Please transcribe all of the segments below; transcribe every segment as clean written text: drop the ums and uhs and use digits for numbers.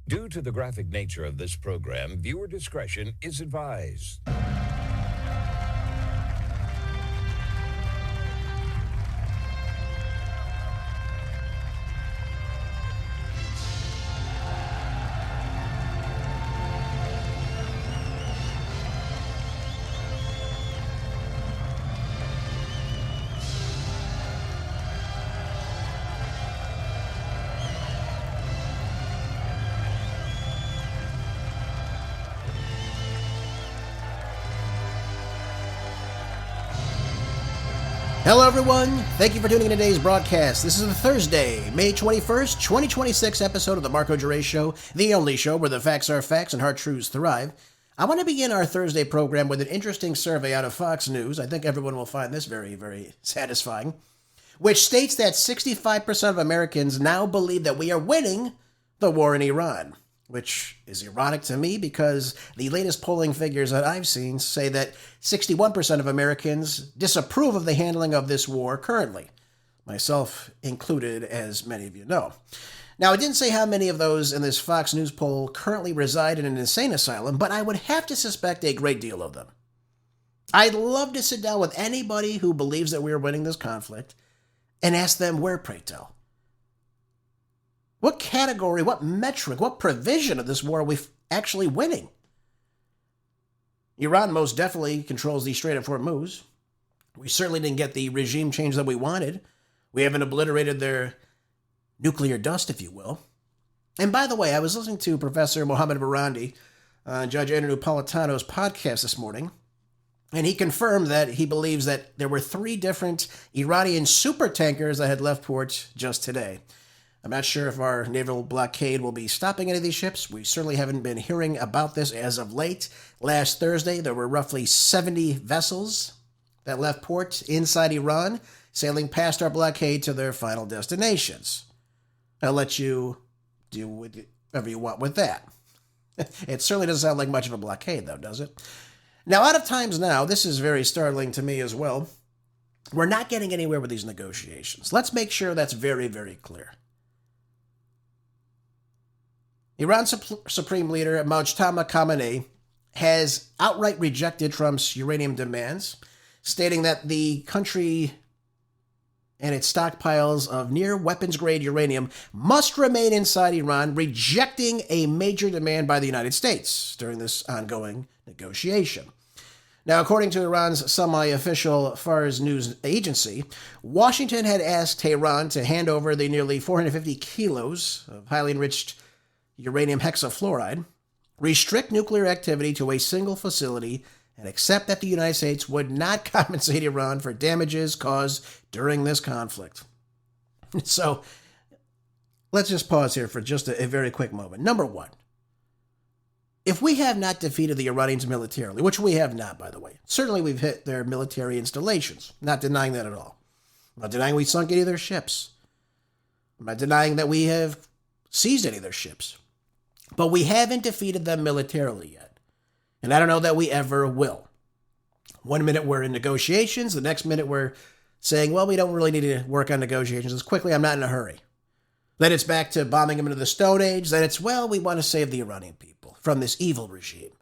Due to the graphic nature of this program, viewer discretion is advised. Hello, everyone. Thank you for tuning in to today's broadcast. This is the Thursday, May 21st, 2026 episode of the Marco Duray Show, the only show where the facts are facts and hard truths thrive. I want to begin our Thursday program with an interesting survey out of Fox News. I think everyone will find this very, very satisfying, which states that 65% of Americans now believe that we are winning the war in Iran, which is ironic to me because the latest polling figures that I've seen say that 61% of Americans disapprove of the handling of this war currently, myself included, as many of you know. Now, it didn't say how many of those in this Fox News poll currently reside in an insane asylum, but I would have to suspect a great deal of them. I'd love to sit down with anybody who believes that we are winning this conflict and ask them where, pray tell. What category, what metric, what provision of this war are we actually winning? Iran most definitely controls the Strait of Hormuz. We certainly didn't get the regime change that we wanted. We haven't obliterated their nuclear dust, if you will. And by the way, I was listening to Professor Mohammed Barandi on Judge Andrew Napolitano's podcast this morning, and he confirmed that he believes that there were 3 different Iranian supertankers that had left port just today. I'm not sure if our naval blockade will be stopping any of these ships. We certainly haven't been hearing about this as of late. Last Thursday, there were roughly 70 vessels that left port inside Iran, sailing past our blockade to their final destinations. I'll let you do whatever you want with that. It certainly doesn't sound like much of a blockade, though, does it? Now, out of times now, this is very startling to me as well. We're not getting anywhere with these negotiations. Let's make sure that's very, very clear. Iran's Supreme Leader Mojtaba Khamenei has outright rejected Trump's uranium demands, stating that the country and its stockpiles of near weapons-grade uranium must remain inside Iran, rejecting a major demand by the United States during this ongoing negotiation. Now, according to Iran's semi-official Fars news agency, Washington had asked Tehran to hand over the nearly 450 kilos of highly enriched uranium hexafluoride, restrict nuclear activity to a single facility, and accept that the United States would not compensate Iran for damages caused during this conflict. So, let's just pause here for just a very quick moment. Number one, if we have not defeated the Iranians militarily, which we have not, by the way, certainly we've hit their military installations, not denying that at all. I'm not denying we sunk any of their ships. I'm not denying that we have seized any of their ships. But we haven't defeated them militarily yet. And I don't know that we ever will. One minute we're in negotiations, the next minute we're saying, well, we don't really need to work on negotiations as quickly, I'm not in a hurry. Then it's back to bombing them into the Stone Age. Then it's, well, we want to save the Iranian people from this evil regime.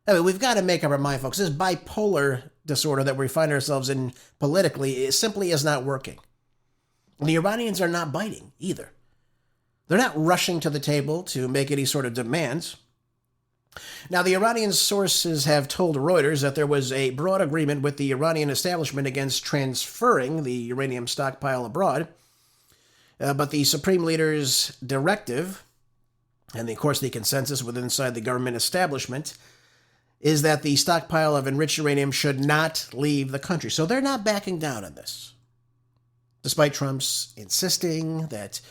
I mean, we've got to make up our mind, folks. This bipolar disorder that we find ourselves in politically simply is not working. And the Iranians are not biting either. They're not rushing to the table to make any sort of demands. Now, the Iranian sources have told Reuters that there was a broad agreement with the Iranian establishment against transferring the uranium stockpile abroad. But the Supreme Leader's directive, and of course the consensus within inside the government establishment, is that the stockpile of enriched uranium should not leave the country. So they're not backing down on this, despite Trump's insisting that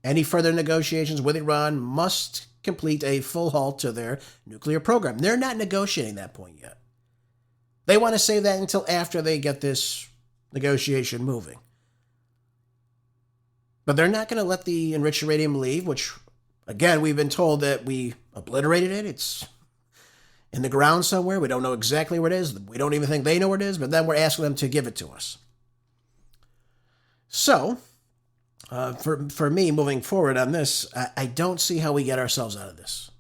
any further negotiations with Iran must complete a full halt to their nuclear program. They're not negotiating that point yet. They want to save that until after they get this negotiation moving. But they're not going to let the enriched uranium leave, which, again, we've been told that we obliterated it. It's in the ground somewhere. We don't know exactly where it is. We don't even think they know where it is, but then we're asking them to give it to us. So, For me, moving forward on this, I don't see how we get ourselves out of this.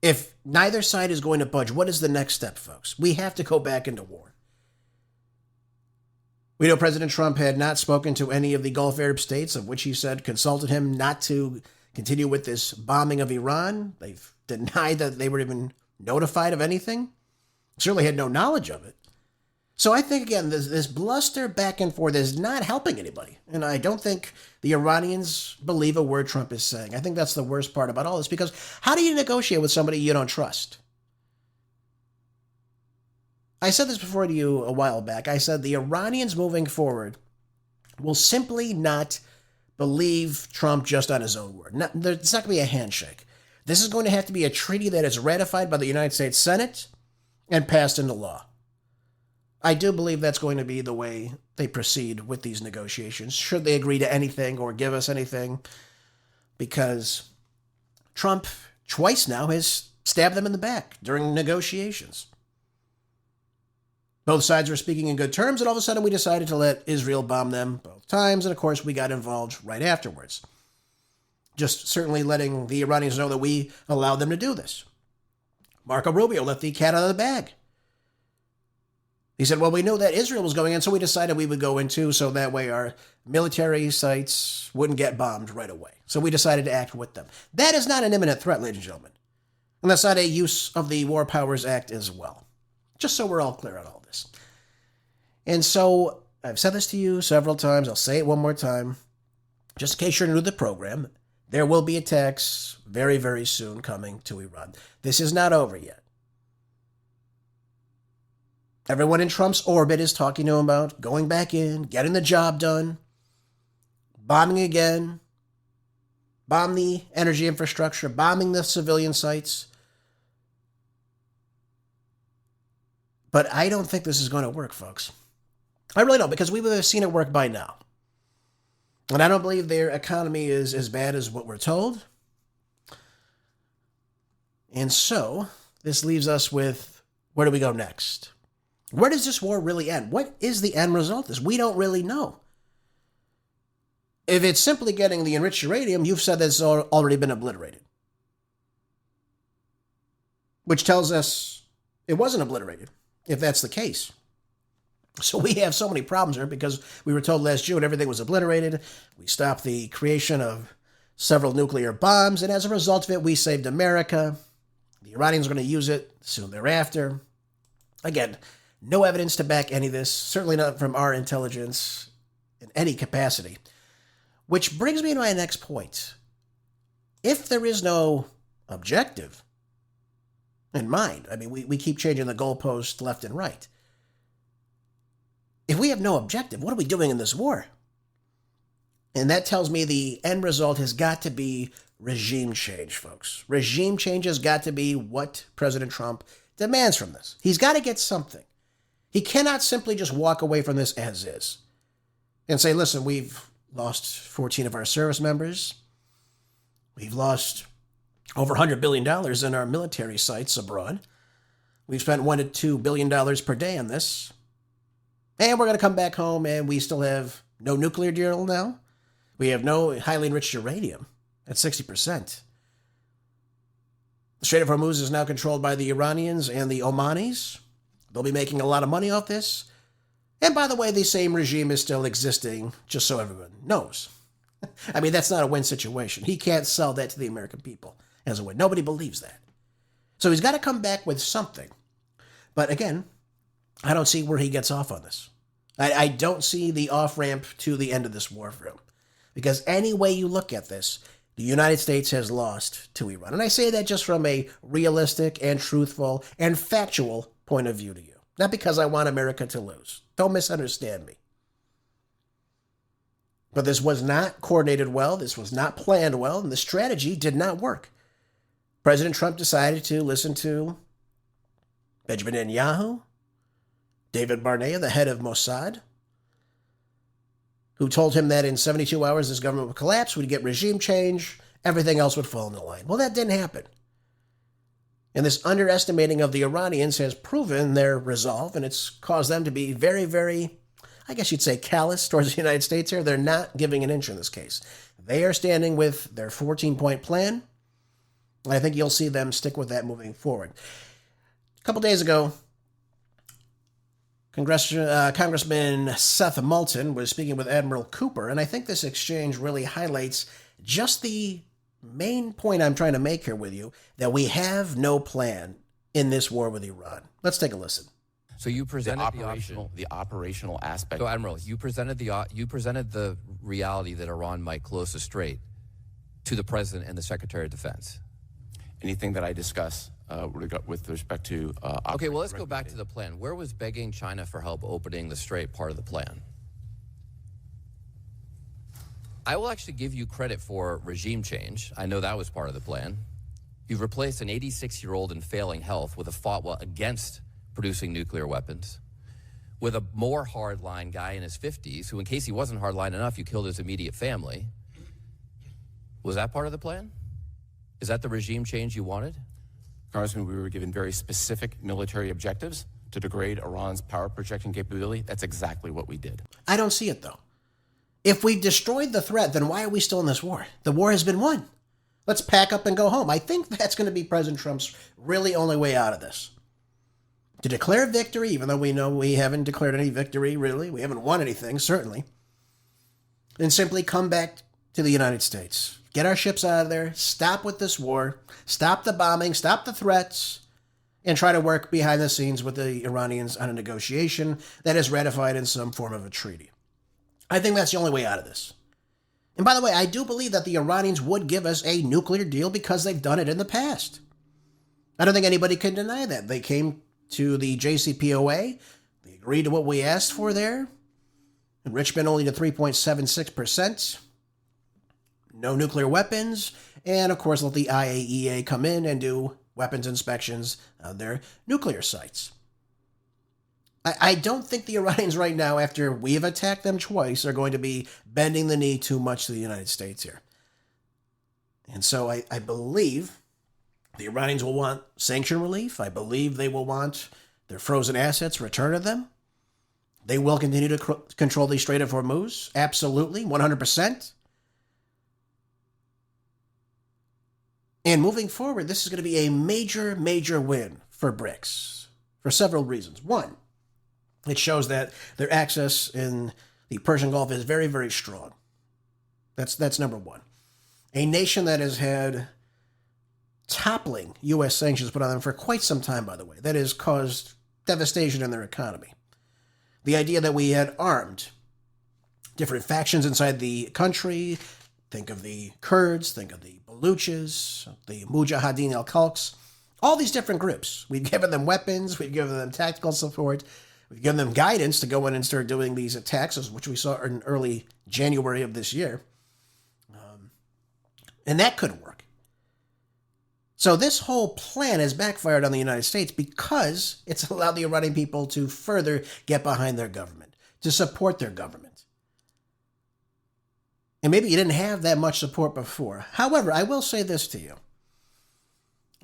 If neither side is going to budge, what is the next step, folks? We have to go back into war. We know President Trump had not spoken to any of the Gulf Arab states, of which he said consulted him not to continue with this bombing of Iran. They've denied that they were even notified of anything. Certainly had no knowledge of it. So I think, again, this bluster back and forth is not helping anybody. And I don't think the Iranians believe a word Trump is saying. I think that's the worst part about all this, because how do you negotiate with somebody you don't trust? I said this before to you a while back. I said the Iranians moving forward will simply not believe Trump just on his own word. It's not going to be a handshake. This is going to have to be a treaty that is ratified by the United States Senate and passed into law. I do believe that's going to be the way they proceed with these negotiations, should they agree to anything or give us anything, because Trump twice now has stabbed them in the back during negotiations. Both sides were speaking in good terms, and all of a sudden we decided to let Israel bomb them both times, and of course we got involved right afterwards. Just certainly letting the Iranians know that we allowed them to do this. Marco Rubio let the cat out of the bag. He said, well, we knew that Israel was going in, so we decided we would go in too, so that way our military sites wouldn't get bombed right away. So we decided to act with them. That is not an imminent threat, ladies and gentlemen. And that's not a use of the War Powers Act as well. Just so we're all clear on all this. And so I've said this to you several times. I'll say it one more time. Just in case you're new to the program, there will be attacks very, very soon coming to Iran. This is not over yet. Everyone in Trump's orbit is talking to him about going back in, getting the job done, bombing again, bomb the energy infrastructure, bombing the civilian sites. But I don't think this is going to work, folks. I really don't, because we would have seen it work by now. And I don't believe their economy is as bad as what we're told. And so, this leaves us with, where do we go next? Where does this war really end? What is the end result of this? We don't really know. If it's simply getting the enriched uranium, you've said that it's already been obliterated. Which tells us it wasn't obliterated, if that's the case. So we have so many problems here because we were told last June everything was obliterated. We stopped the creation of several nuclear bombs, and as a result of it, we saved America. The Iranians are going to use it soon thereafter. Again, no evidence to back any of this, certainly not from our intelligence in any capacity. Which brings me to my next point. If there is no objective in mind, I mean, we keep changing the goalpost left and right. If we have no objective, what are we doing in this war? And that tells me the end result has got to be regime change, folks. Regime change has got to be what President Trump demands from this. He's got to get something. He cannot simply just walk away from this as is and say, listen, we've lost 14 of our service members. We've lost over $100 billion in our military sites abroad. We've spent $1 to $2 billion per day on this. And we're going to come back home and we still have no nuclear deal now. We have no highly enriched uranium at 60%. The Strait of Hormuz is now controlled by the Iranians and the Omanis. They'll be making a lot of money off this. And by the way, the same regime is still existing, just so everyone knows. I mean, that's not a win situation. He can't sell that to the American people as a win. Nobody believes that. So he's got to come back with something. But again, I don't see where he gets off on this. I don't see the off-ramp to the end of this war for him. Because any way you look at this, the United States has lost to Iran. And I say that just from a realistic and truthful and factual point of view to you. Not because I want America to lose. Don't misunderstand me. But this was not coordinated well. This was not planned well. And the strategy did not work. President Trump decided to listen to Benjamin Netanyahu, David Barnea, the head of Mossad, who told him that in 72 hours this government would collapse, we'd get regime change, everything else would fall into line. Well, that didn't happen. And this underestimating of the Iranians has proven their resolve, and it's caused them to be very, very I guess you'd say, callous towards the United States here. They're not giving an inch in this case. They are standing with their 14-point plan. And I think you'll see them stick with that moving forward. A couple days ago, Congressman Seth Moulton was speaking with Admiral Cooper, and I think this exchange really highlights just the main point I'm trying to make here with you, that we have no plan in this war with Iran. Let's take a listen. So you presented the operational aspect. So Admiral, you presented the reality that Iran might close the strait to the President and the Secretary of Defense. Anything that I discuss with respect to okay, well, let's go back to the plan. Where was begging China for help opening the strait part of the plan? I will actually give you credit for regime change. I know that was part of the plan. You've replaced an 86-year-old in failing health with a fatwa against producing nuclear weapons, with a more hardline guy in his 50s who, in case he wasn't hardline enough, you killed his immediate family. Was that part of the plan? Is that the regime change you wanted? Congressman, we were given very specific military objectives to degrade Iran's power projection capability. That's exactly what we did. I don't see it, though. If we've destroyed the threat, then why are we still in this war? The war has been won. Let's pack up and go home. I think that's going to be President Trump's really only way out of this. To declare victory, even though we know we haven't declared any victory, really. We haven't won anything, certainly. And simply come back to the United States. Get our ships out of there, stop with this war, stop the bombing, stop the threats, and try to work behind the scenes with the Iranians on a negotiation that is ratified in some form of a treaty. I think that's the only way out of this. And by the way, I do believe that the Iranians would give us a nuclear deal because they've done it in the past. I don't think anybody can deny that. They came to the JCPOA, they agreed to what we asked for there, enrichment only to 3.76%. No nuclear weapons, and of course let the IAEA come in and do weapons inspections on their nuclear sites. I don't think the Iranians right now, after we have attacked them twice, are going to be bending the knee too much to the United States here. And so I believe the Iranians will want sanction relief. I believe they will want their frozen assets returned to them. They will continue to control the Strait of Hormuz. Absolutely, 100%. And moving forward, this is going to be a major, major win for BRICS for several reasons. One, it shows that their access in the Persian Gulf is very, very strong. That's number one. A nation that has had toppling U.S. sanctions put on them for quite some time, by the way. That has caused devastation in their economy. The idea that we had armed different factions inside the country, think of the Kurds, think of the Baluches, the Mujahideen al-Khalqs, all these different groups. We've given them weapons, we've given them tactical support, we've given them guidance to go in and start doing these attacks, which we saw in early January of this year. And that couldn't work. So this whole plan has backfired on the United States because it's allowed the Iranian people to further get behind their government, to support their government. And maybe you didn't have that much support before. However, I will say this to you.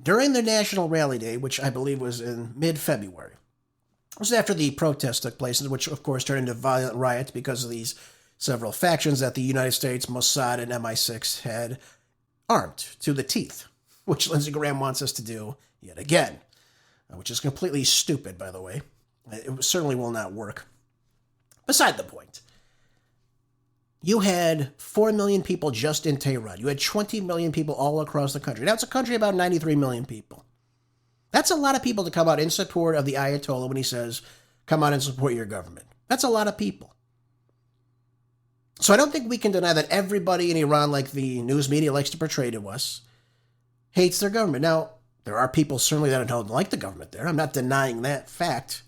During the National Rally Day, which I believe was in mid-February, it was after the protests took place, which of course turned into violent riots because of these several factions that the United States, Mossad, and MI6 had armed to the teeth, which Lindsey Graham wants us to do yet again, which is completely stupid, by the way. It certainly will not work. Beside the point. You had 4 million people just in Tehran. You had 20 million people all across the country. Now, it's a country of about 93 million people. That's a lot of people to come out in support of the Ayatollah when he says, come out and support your government. That's a lot of people. So I don't think we can deny that everybody in Iran, like the news media likes to portray to us, hates their government. Now, there are people certainly that don't like the government there. I'm not denying that fact.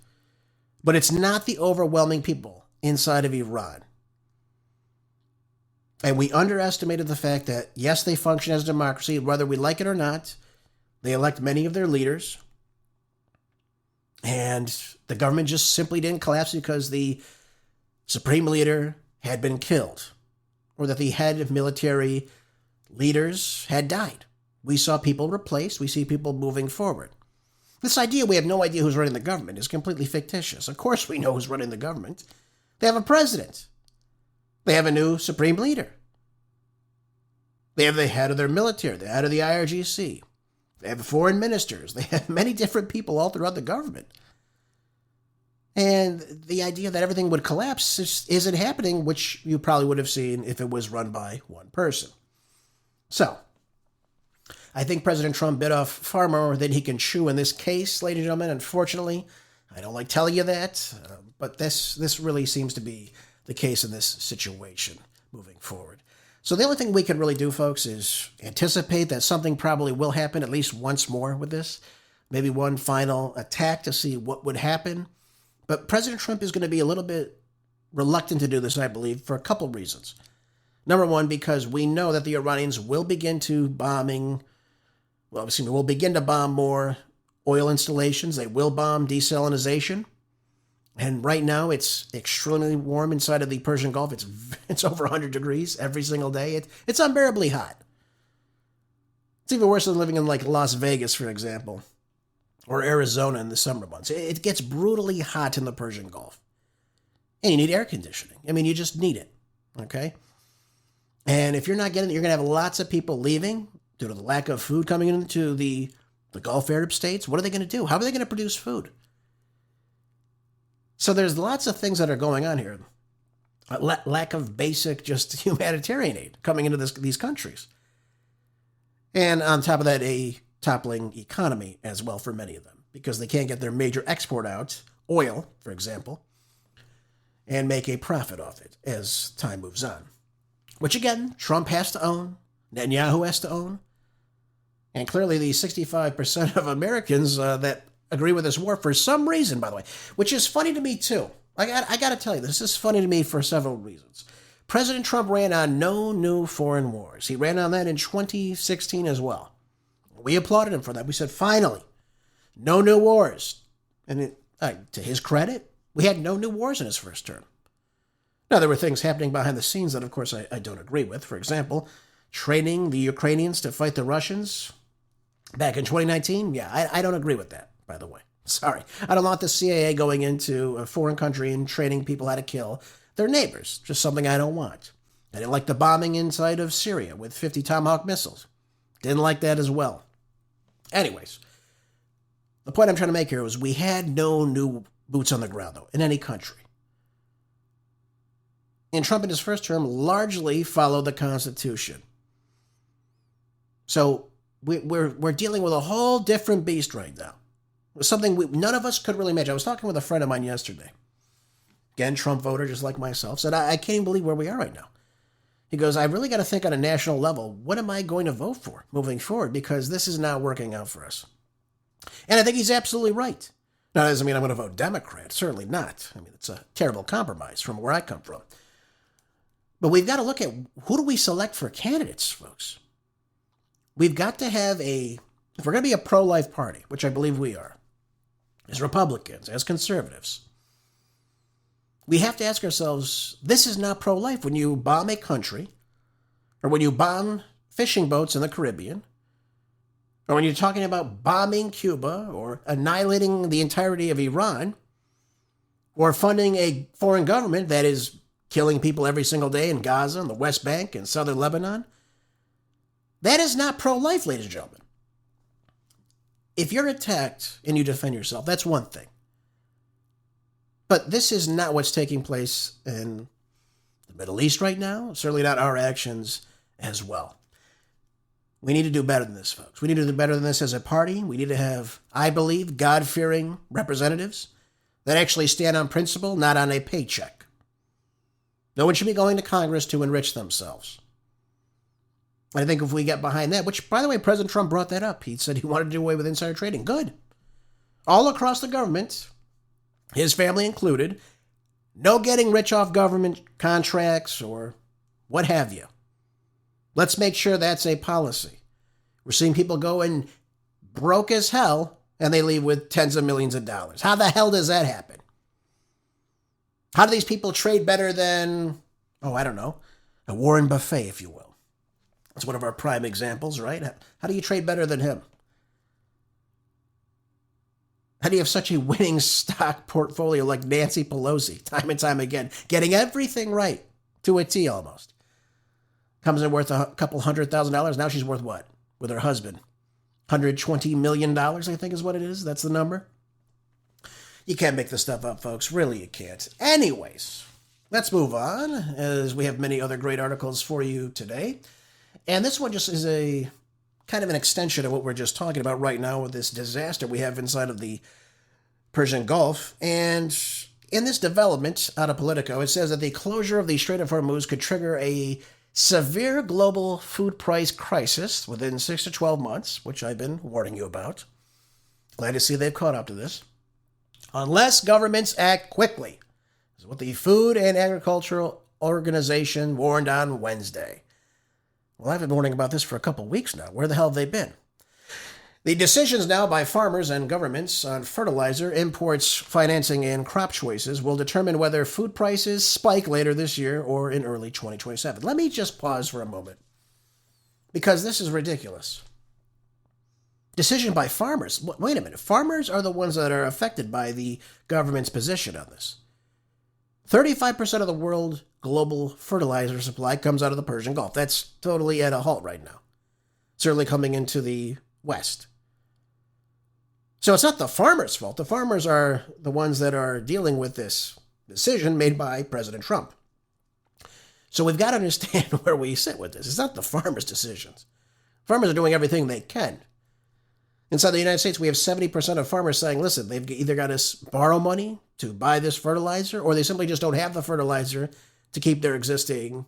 But it's not the overwhelming people inside of Iran. And we underestimated the fact that, yes, they function as a democracy, whether we like it or not. They elect many of their leaders. And the government just simply didn't collapse because the supreme leader had been killed, or that the head of military leaders had died. We saw people replaced. We see people moving forward. This idea we have no idea who's running the government is completely fictitious. Of course we know who's running the government. They have a president. They have a new supreme leader. They have the head of their military, the head of the IRGC. They have foreign ministers. They have many different people all throughout the government. And the idea that everything would collapse isn't happening, which you probably would have seen if it was run by one person. So, I think President Trump bit off far more than he can chew in this case, ladies and gentlemen. Unfortunately, I don't like telling you that, but this really seems to be the case in this situation moving forward. So the only thing we can really do, folks, is anticipate that something probably will happen at least once more with this. Maybe one final attack to see what would happen. But President Trump is going to be a little bit reluctant to do this, I believe, for a couple of reasons. Number one, because we know that the Iranians will begin to bomb more oil installations. They will bomb desalination. And right now, it's extremely warm inside of the Persian Gulf. It's over 100 degrees every single day. It's unbearably hot. It's even worse than living in like Las Vegas, for example, or Arizona in the summer months. It gets brutally hot in the Persian Gulf. And you need air conditioning. I mean, you just need it, okay? And if you're not getting it, you're going to have lots of people leaving due to the lack of food coming into the Gulf Arab states. What are they going to do? How are they going to produce food? So there's lots of things that are going on here. Lack of basic just humanitarian aid coming into these countries. And on top of that, a toppling economy as well for many of them, because they can't get their major export out, oil, for example, and make a profit off it as time moves on. Which again, Trump has to own, Netanyahu has to own, and clearly the 65% of Americans that agree with this war for some reason, by the way, which is funny to me too. I got to tell you, this is funny to me for several reasons. President Trump ran on no new foreign wars. He ran on that in 2016 as well. We applauded him for that. We said, finally, no new wars. And to his credit, we had no new wars in his first term. Now, there were things happening behind the scenes that, of course, I don't agree with. For example, training the Ukrainians to fight the Russians back in 2019. Yeah, I don't agree with that, by the way. Sorry. I don't want the CIA going into a foreign country and training people how to kill their neighbors. Just something I don't want. I didn't like the bombing inside of Syria with 50 Tomahawk missiles. Didn't like that as well. Anyways, the point I'm trying to make here was we had no new boots on the ground, though, in any country. And Trump in his first term largely followed the Constitution. So we're dealing with a whole different beast right now. Something none of us could really imagine. I was talking with a friend of mine yesterday. Again, Trump voter, just like myself, said, I can't even believe where we are right now. He goes, I really got to think on a national level, what am I going to vote for moving forward? Because this is not working out for us. And I think he's absolutely right. Now, that doesn't mean I'm going to vote Democrat. Certainly not. I mean, it's a terrible compromise from where I come from. But we've got to look at who do we select for candidates, folks. We've got to have if we're going to be a pro-life party, which I believe we are, as Republicans, as conservatives, we have to ask ourselves, this is not pro-life. When you bomb a country, or when you bomb fishing boats in the Caribbean, or when you're talking about bombing Cuba, or annihilating the entirety of Iran, or funding a foreign government that is killing people every single day in Gaza and the West Bank and southern Lebanon, that is not pro-life, ladies and gentlemen. If you're attacked and you defend yourself, that's one thing. But this is not what's taking place in the Middle East right now. Certainly not our actions as well. We need to do better than this, folks. We need to do better than this as a party. We need to have, I believe, God-fearing representatives that actually stand on principle, not on a paycheck. No one should be going to Congress to enrich themselves. I think if we get behind that, which, by the way, President Trump brought that up. He said he wanted to do away with insider trading. Good. All across the government, his family included, no getting rich off government contracts or what have you. Let's make sure that's a policy. We're seeing people go in broke as hell and they leave with tens of millions of dollars. How the hell does that happen? How do these people trade better than, I don't know, a Warren Buffett, if you will? That's one of our prime examples, right? How do you trade better than him? How do you have such a winning stock portfolio like Nancy Pelosi, time and time again, getting everything right to a T almost? Comes in worth a couple $100,000. Now she's worth what? With her husband. $120 million, I think is what it is. That's the number. You can't make this stuff up, folks. Really, you can't. Anyways, let's move on, as we have many other great articles for you today. And this one just is a kind of an extension of what we're just talking about right now with this disaster we have inside of the Persian Gulf. And in this development out of Politico, it says that the closure of the Strait of Hormuz could trigger a severe global food price crisis within 6 to 12 months, which I've been warning you about. Glad to see they've caught up to this. Unless governments act quickly, is what the Food and Agricultural Organization warned on Wednesday. Well, I've been warning about this for a couple weeks now. Where the hell have they been? The decisions now by farmers and governments on fertilizer, imports, financing, and crop choices will determine whether food prices spike later this year or in early 2027. Let me just pause for a moment, because this is ridiculous. Decision by farmers. Wait a minute. Farmers are the ones that are affected by the government's position on this. 35% of the world global fertilizer supply comes out of the Persian Gulf. That's totally at a halt right now. Certainly coming into the West. So it's not the farmers' fault. The farmers are the ones that are dealing with this decision made by President Trump. So we've got to understand where we sit with this. It's not the farmers' decisions. Farmers are doing everything they can. Inside the United States, we have 70% of farmers saying, listen, they've either got to borrow money to buy this fertilizer, or they simply just don't have the fertilizer to keep their existing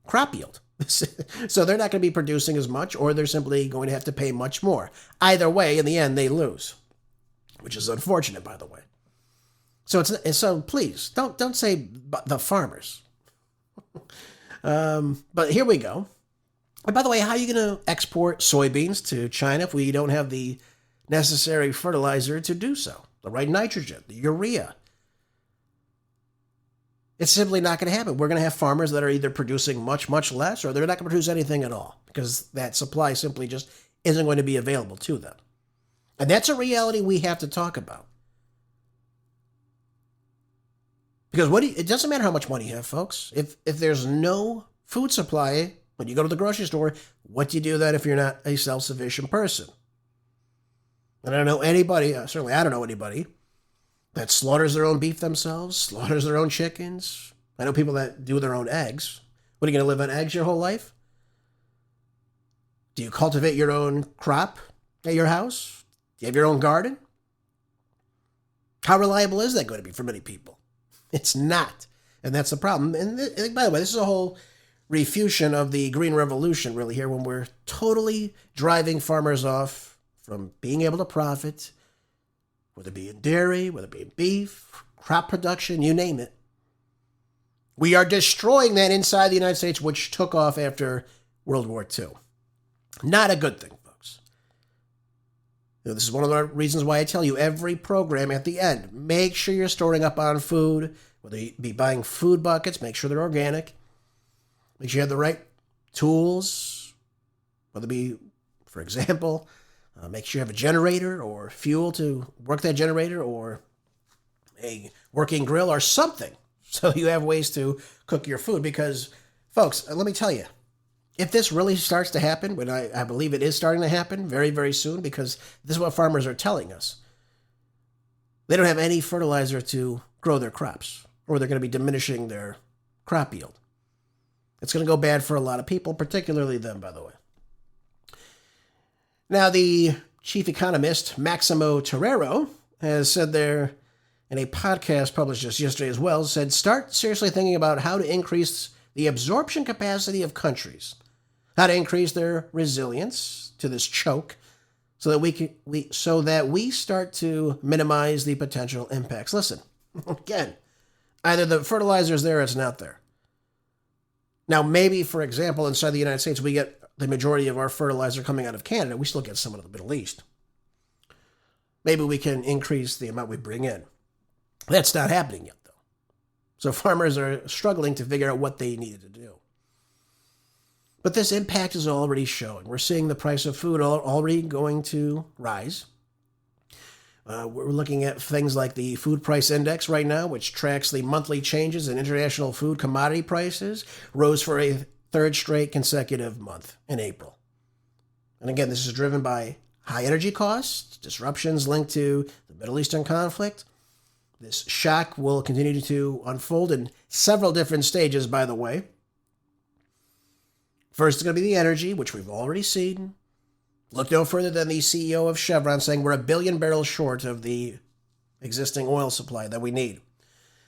crop yield. So they're not going to be producing as much, or they're simply going to have to pay much more. Either way, in the end, they lose, which is unfortunate, by the way. So please, don't say the farmers. But here we go. And by the way, how are you going to export soybeans to China if we don't have the necessary fertilizer to do so? The right nitrogen, the urea. It's simply not going to happen. We're going to have farmers that are either producing much, much less, or they're not going to produce anything at all, because that supply simply just isn't going to be available to them. And that's a reality we have to talk about. Because it doesn't matter how much money you have, folks. If there's no food supply when you go to the grocery store, what do you do then if you're not a self-sufficient person? And I don't know anybody, certainly I don't know anybody, that slaughters their own beef themselves, slaughters their own chickens. I know people that do their own eggs. What, are you going to live on eggs your whole life? Do you cultivate your own crop at your house? Do you have your own garden? How reliable is that going to be for many people? It's not. And that's the problem. And by the way, this is a whole refutation of the Green Revolution, really, here, when we're totally driving farmers off from being able to profit, whether it be in dairy, whether it be in beef, crop production, you name it. We are destroying that inside the United States, which took off after World War II. Not a good thing, folks. This is one of the reasons why I tell you every program at the end, make sure you're storing up on food, whether you be buying food buckets, make sure they're organic. Make sure you have the right tools, whether it be, for example, make sure you have a generator or fuel to work that generator, or a working grill or something, so you have ways to cook your food. Because, folks, let me tell you, if this really starts to happen, when I believe it is starting to happen very, very soon, because this is what farmers are telling us, they don't have any fertilizer to grow their crops, or they're going to be diminishing their crop yield. It's going to go bad for a lot of people, particularly them, by the way. Now, the chief economist, Maximo Torero, has said there in a podcast published just yesterday as well, said, start seriously thinking about how to increase the absorption capacity of countries, how to increase their resilience to this choke, so that we start to minimize the potential impacts. Listen, again, either the fertilizer is there or it's not there. Now, maybe, for example, inside the United States, we get the majority of our fertilizer coming out of Canada. We still get some out of the Middle East. Maybe we can increase the amount we bring in. That's not happening yet, though. So farmers are struggling to figure out what they needed to do. But this impact is already showing. We're seeing the price of food already going to rise. We're looking at things like the food price index right now, which tracks the monthly changes in international food commodity prices, rose for a third straight consecutive month in April. And again, this is driven by high energy costs, disruptions linked to the Middle Eastern conflict. This shock will continue to unfold in several different stages, by the way. First is going to be the energy, which we've already seen. Look no further than the CEO of Chevron saying we're 1 billion barrels short of the existing oil supply that we need.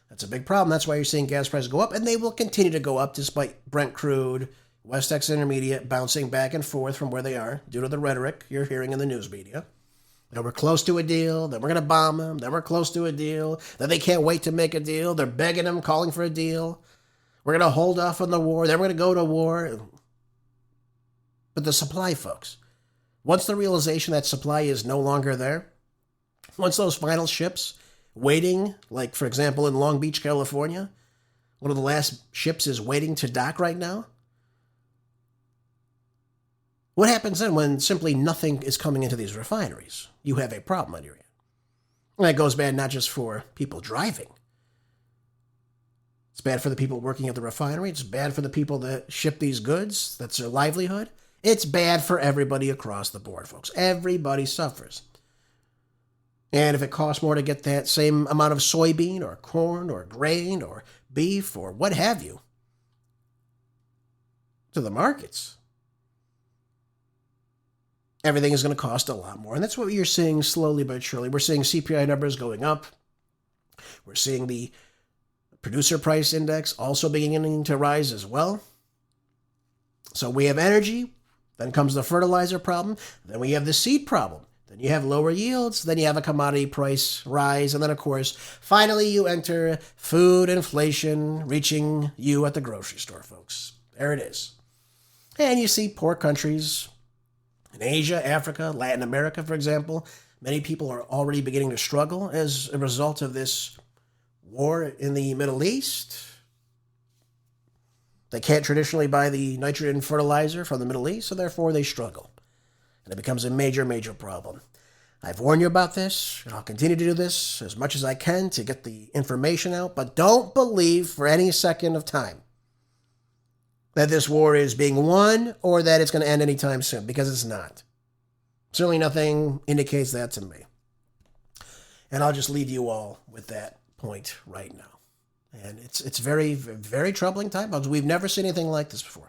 That's a big problem. That's why you're seeing gas prices go up, and they will continue to go up despite Brent crude, West Texas Intermediate bouncing back and forth from where they are due to the rhetoric you're hearing in the news media. That we're close to a deal, that we're going to bomb them, that we're close to a deal, that they can't wait to make a deal, they're begging them, calling for a deal. We're going to hold off on the war, then we're going to go to war. But the supply, folks, once the realization that supply is no longer there, once those final ships waiting, like, for example, in Long Beach, California, one of the last ships is waiting to dock right now, what happens then when simply nothing is coming into these refineries? You have a problem on your hand. And that goes bad not just for people driving. It's bad for the people working at the refinery. It's bad for the people that ship these goods. That's their livelihood. It's bad for everybody across the board, folks. Everybody suffers. And if it costs more to get that same amount of soybean or corn or grain or beef or what have you to the markets, everything is going to cost a lot more. And that's what you're seeing slowly but surely. We're seeing CPI numbers going up. We're seeing the producer price index also beginning to rise as well. So we have energy. Then comes the fertilizer problem. Then we have the seed problem. Then you have lower yields. Then you have a commodity price rise. And then, of course, finally you enter food inflation reaching you at the grocery store, folks. There it is. And you see poor countries in Asia, Africa, Latin America, for example. Many people are already beginning to struggle as a result of this war in the Middle East. They can't traditionally buy the nitrogen fertilizer from the Middle East, so therefore they struggle. And it becomes a major, major problem. I've warned you about this, and I'll continue to do this as much as I can to get the information out, but don't believe for any second of time that this war is being won or that it's going to end anytime soon, because it's not. Certainly nothing indicates that to me. And I'll just leave you all with that point right now. And it's very, very troubling time because we've never seen anything like this before.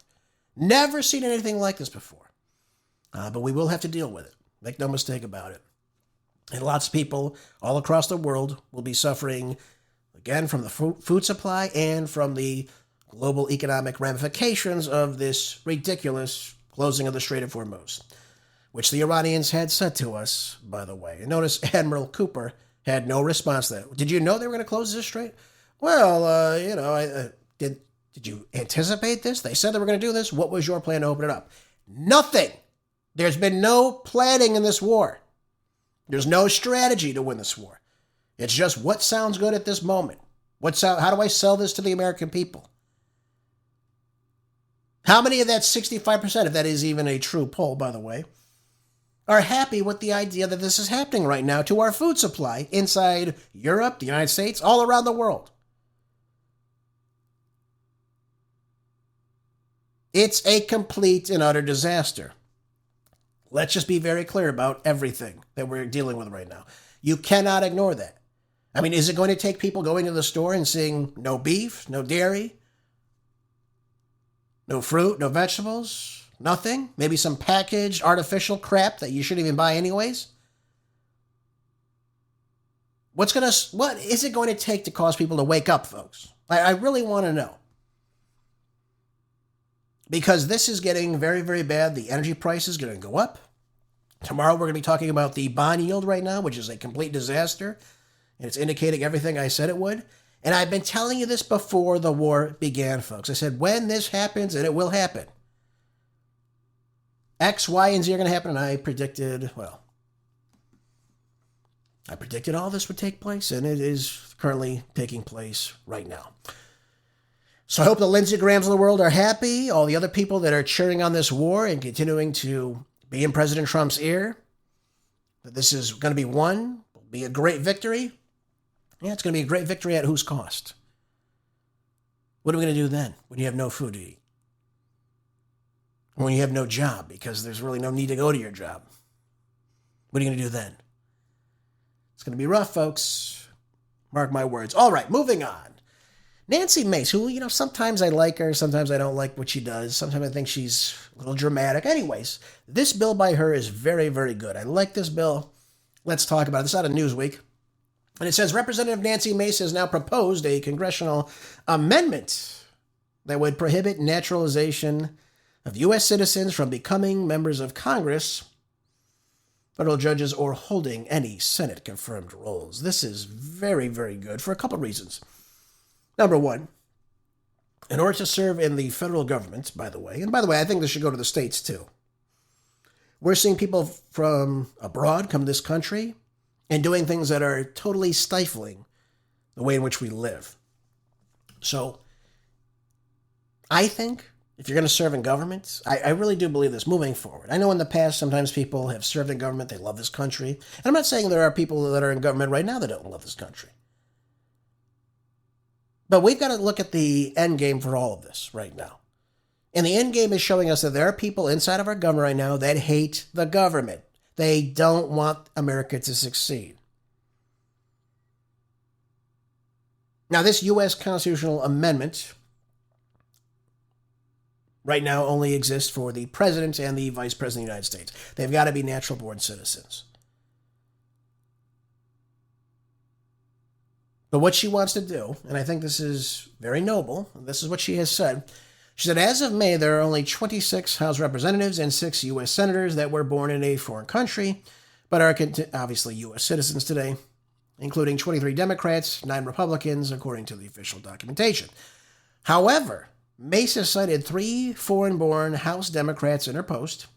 Never seen anything like this before. But we will have to deal with it. Make no mistake about it. And lots of people all across the world will be suffering, again, from the food supply and from the global economic ramifications of this ridiculous closing of the Strait of Hormuz, which the Iranians had said to us, by the way. And notice Admiral Cooper had no response to that. Did you know they were going to close this strait? Well, did you anticipate this? They said they were going to do this. What was your plan to open it up? Nothing. There's been no planning in this war. There's no strategy to win this war. It's just what sounds good at this moment. How do I sell this to the American people? How many of that 65%, if that is even a true poll, by the way, are happy with the idea that this is happening right now to our food supply inside Europe, the United States, all around the world? It's a complete and utter disaster. Let's just be very clear about everything that we're dealing with right now. You cannot ignore that. I mean, is it going to take people going to the store and seeing no beef, no dairy, no fruit, no vegetables, nothing? Maybe some packaged artificial crap that you shouldn't even buy anyways? What is it going to take to cause people to wake up, folks? I really want to know. Because this is getting very, very bad. The energy price is going to go up. Tomorrow we're going to be talking about the bond yield right now, which is a complete disaster. And it's indicating everything I said it would. And I've been telling you this before the war began, folks. I said, when this happens, and it will happen, X, Y, and Z are going to happen. And I predicted all this would take place, and it is currently taking place right now. So I hope the Lindsey Grahams of the world are happy. All the other people that are cheering on this war and continuing to be in President Trump's ear, that this is going to be won. be a great victory. Yeah, it's going to be a great victory at whose cost? What are we going to do then when you have no food to eat? When you have no job because there's really no need to go to your job? What are you going to do then? It's going to be rough, folks. Mark my words. All right, moving on. Nancy Mace, who, sometimes I like her, sometimes I don't like what she does. Sometimes I think she's a little dramatic. Anyways, this bill by her is very, very good. I like this bill. Let's talk about it. This is out of Newsweek. And it says Representative Nancy Mace has now proposed a congressional amendment that would prohibit naturalization of U.S. citizens from becoming members of Congress, federal judges, or holding any Senate-confirmed roles. This is very, very good for a couple of reasons. Number one, in order to serve in the federal government, by the way, I think this should go to the states too. We're seeing people from abroad come to this country and doing things that are totally stifling the way in which we live. So I think if you're going to serve in government, I really do believe this moving forward. I know in the past, sometimes people have served in government, they love this country. And I'm not saying there are people that are in government right now that don't love this country. But we've got to look at the end game for all of this right now. And the end game is showing us that there are people inside of our government right now that hate the government. They don't want America to succeed. Now, this U.S. constitutional amendment right now only exists for the president and the vice president of the United States. They've got to be natural-born citizens. But what she wants to do, and I think this is very noble, this is what she has said. She said, as of May, there are only 26 House representatives and 6 U.S. senators that were born in a foreign country, but are obviously U.S. citizens today, including 23 Democrats, 9 Republicans, according to the official documentation. However, Mace has cited 3 foreign-born House Democrats in her post.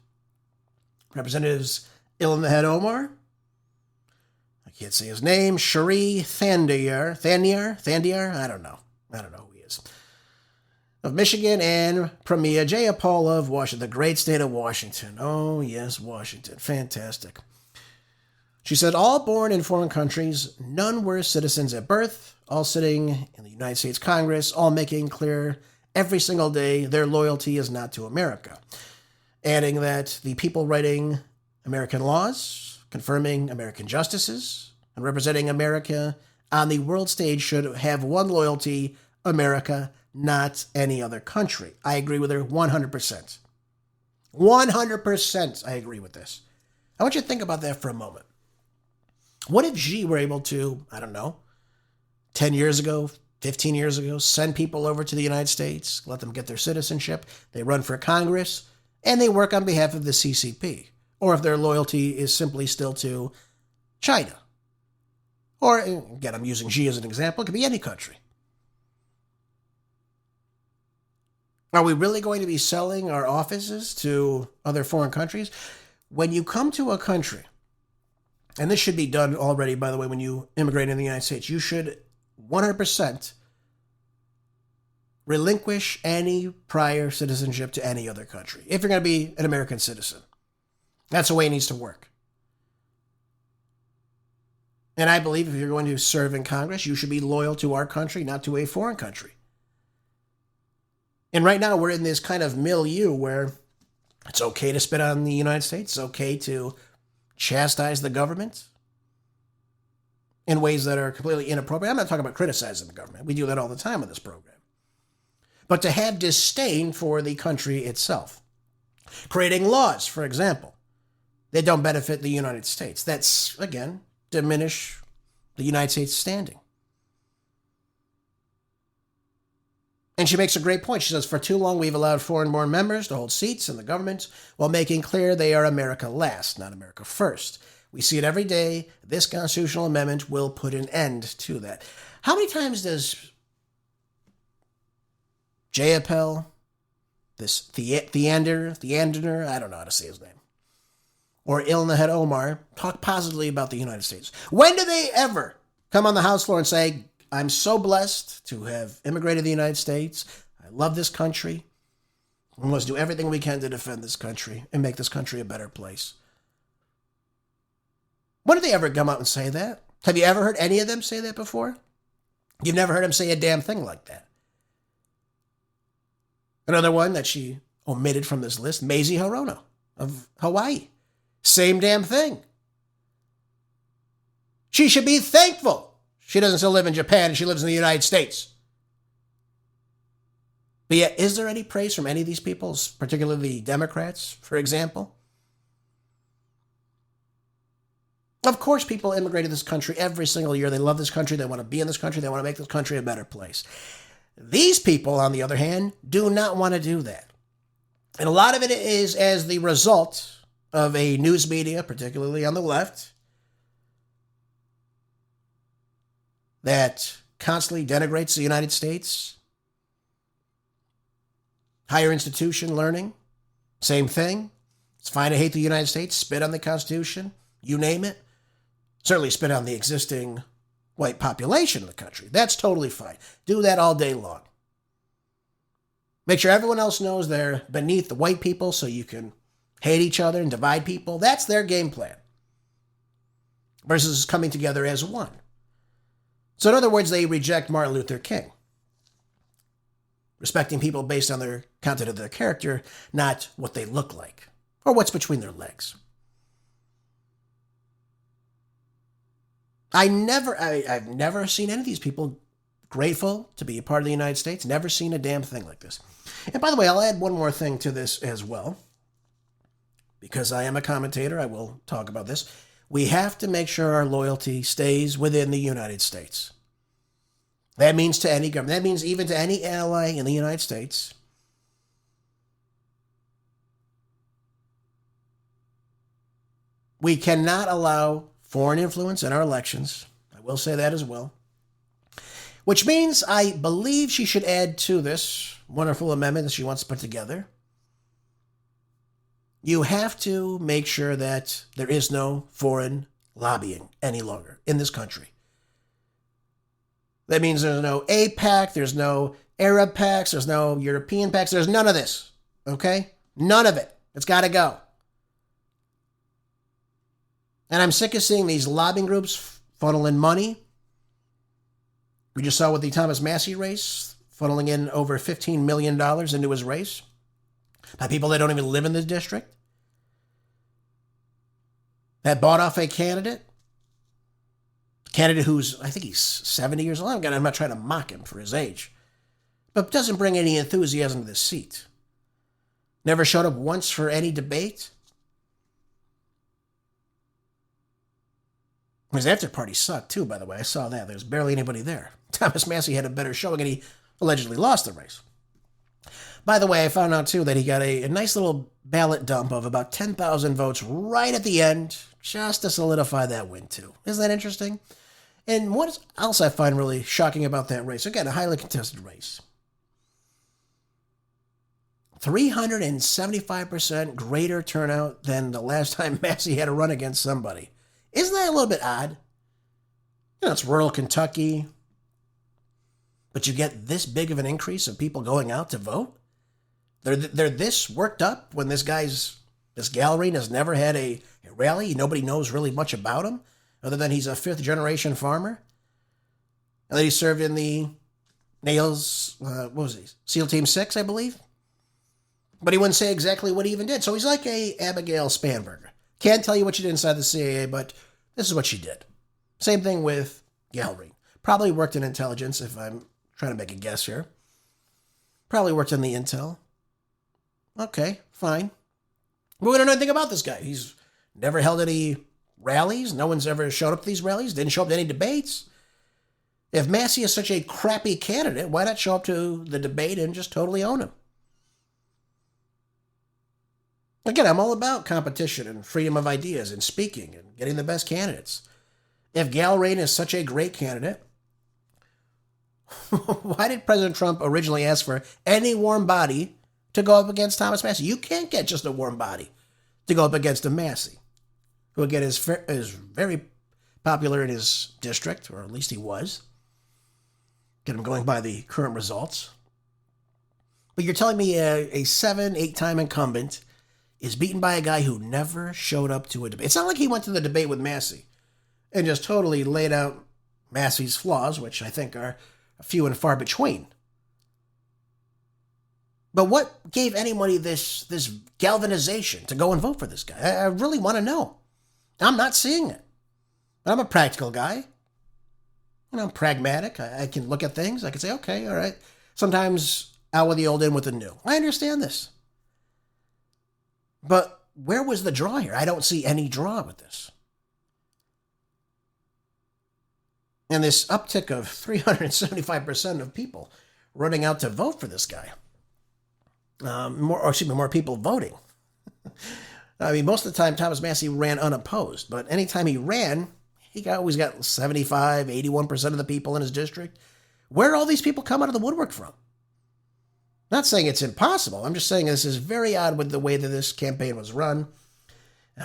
Representatives Ilhan Omar, I can't say his name, Cherie Thandier, I don't know who he is, of Michigan, and Premature Jayapal of Washington, the great state of Washington. Oh, yes, Washington. Fantastic. She said, all born in foreign countries, none were citizens at birth, all sitting in the United States Congress, all making clear every single day their loyalty is not to America. Adding that the people writing American laws, confirming American justices, and representing America on the world stage should have one loyalty, America, not any other country. I agree with her 100%. 100% I agree with this. I want you to think about that for a moment. What if Xi were able to, 10 years ago, 15 years ago, send people over to the United States, let them get their citizenship, they run for Congress, and they work on behalf of the CCP? Or if their loyalty is simply still to China. Or, again, I'm using Xi as an example, it could be any country. Are we really going to be selling our offices to other foreign countries? When you come to a country, and this should be done already, by the way, when you immigrate in the United States, you should 100% relinquish any prior citizenship to any other country, if you're going to be an American citizen. That's the way it needs to work. And I believe if you're going to serve in Congress, you should be loyal to our country, not to a foreign country. And right now we're in this kind of milieu where it's okay to spit on the United States. It's okay to chastise the government in ways that are completely inappropriate. I'm not talking about criticizing the government. We do that all the time on this program. But to have disdain for the country itself. Creating laws, for example, that don't benefit the United States. That's, again, diminish the United States standing. And she makes a great point. She says, for too long we've allowed foreign-born members to hold seats in the government while making clear they are America last, not America first. We see it every day. This constitutional amendment will put an end to that. How many times does Jayapal, this Theander, I don't know how to say his name, or Ilhan Omar, talk positively about the United States? When do they ever come on the House floor and say, I'm so blessed to have immigrated to the United States. I love this country. We must do everything we can to defend this country and make this country a better place. When did they ever come out and say that? Have you ever heard any of them say that before? You've never heard him say a damn thing like that. Another one that she omitted from this list, Mace Hirono of Hawaii. Same damn thing. She should be thankful she doesn't still live in Japan and she lives in the United States. But yet, is there any praise from any of these people, particularly the Democrats, for example? Of course, people immigrate to this country every single year. They love this country. They want to be in this country. They want to make this country a better place. These people, on the other hand, do not want to do that. And a lot of it is as the result of a news media, particularly on the left, that constantly denigrates the United States. Higher institution learning, same thing. It's fine to hate the United States, spit on the Constitution, you name it. Certainly spit on the existing white population of the country. That's totally fine. Do that all day long. Make sure everyone else knows they're beneath the white people so you can hate each other and divide people. That's their game plan. Versus coming together as one. So in other words, they reject Martin Luther King. Respecting people based on their content of their character, not what they look like or what's between their legs. I've never seen any of these people grateful to be a part of the United States. Never seen a damn thing like this. And by the way, I'll add one more thing to this as well. Because I am a commentator, I will talk about this. We have to make sure our loyalty stays within the United States. That means to any government. That means even to any ally in the United States. We cannot allow foreign influence in our elections. I will say that as well. Which means I believe she should add to this wonderful amendment that she wants to put together. You have to make sure that there is no foreign lobbying any longer in this country. That means there's no APAC, there's no Arab PACs, there's no European PACs, there's none of this, okay? None of it. It's got to go. And I'm sick of seeing these lobbying groups funnel in money. We just saw with the Thomas Massey race, funneling in over $15 million into his race by people that don't even live in the district, that bought off a candidate who's, I think he's 70 years old. I'm not trying to mock him for his age, but doesn't bring any enthusiasm to the seat. Never showed up once for any debate. His after party sucked too, by the way. I saw that. There was barely anybody there. Thomas Massey had a better showing and he allegedly lost the race. By the way, I found out too that he got a nice little ballot dump of about 10,000 votes right at the end, just to solidify that win too. Isn't that interesting? And what else I find really shocking about that race, again, a highly contested race. 375% greater turnout than the last time Massey had to run against somebody. Isn't that a little bit odd? You know, it's rural Kentucky, but you get this big of an increase of people going out to vote? They're this worked up when this Gallery has never had a rally. Nobody knows really much about him, other than he's a fifth-generation farmer. And then he served in the Nails, SEAL Team 6, I believe. But he wouldn't say exactly what he even did. So he's like a Abigail Spanberger. Can't tell you what she did inside the CIA, but this is what she did. Same thing with Gallery. Probably worked in intelligence, if I'm trying to make a guess here. Probably worked in the intel. Okay, fine. But we don't know anything about this guy. He's never held any rallies. No one's ever showed up to these rallies. Didn't show up to any debates. If Massey is such a crappy candidate, why not show up to the debate and just totally own him? Again, I'm all about competition and freedom of ideas and speaking and getting the best candidates. If Galrain is such a great candidate, why did President Trump originally ask for any warm body to go up against Thomas Massey? You can't get just a warm body to go up against a Massey, who again is very popular in his district, or at least he was. Get him going by the current results. But you're telling me a 7-8-time incumbent is beaten by a guy who never showed up to a debate. It's not like he went to the debate with Massey and just totally laid out Massey's flaws, which I think are few and far between. But what gave anybody this galvanization to go and vote for this guy? I really want to know. I'm not seeing it. I'm a practical guy. I'm pragmatic. I can look at things. I can say, okay, all right. Sometimes out with the old, in with the new. I understand this. But where was the draw here? I don't see any draw with this. And this uptick of 375% of people running out to vote for this guy. More people voting. I mean, most of the time, Thomas Massey ran unopposed. But anytime he ran, he always got 75, 81% of the people in his district. Where do all these people come out of the woodwork from? Not saying it's impossible. I'm just saying this is very odd with the way that this campaign was run.